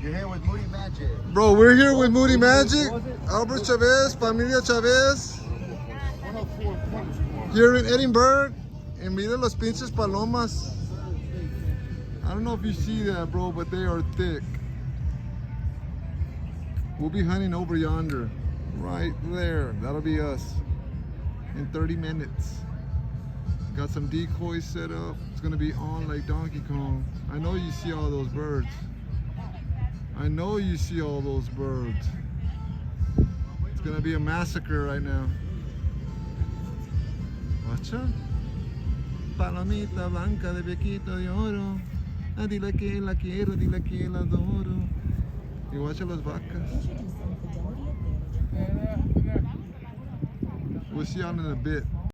You're here with Moody Magic. Bro, we're here with Moody Magic, Albert Chavez, Familia Chavez, here in Edinburgh. And mira los pinches palomas. I don't know if you see that, bro, but they are thick. We'll be hunting over yonder, right there. That'll be us in 30 minutes. Got some decoys set up. It's gonna be on like Donkey Kong. I know you see all those birds. I know you see all those birds. It's gonna be a massacre right now. Watcha? Palomita blanca de bequito de oro. Ah, dile que la quiero, dile que la adoro. Y watcha las vacas. We'll see y'all in a bit.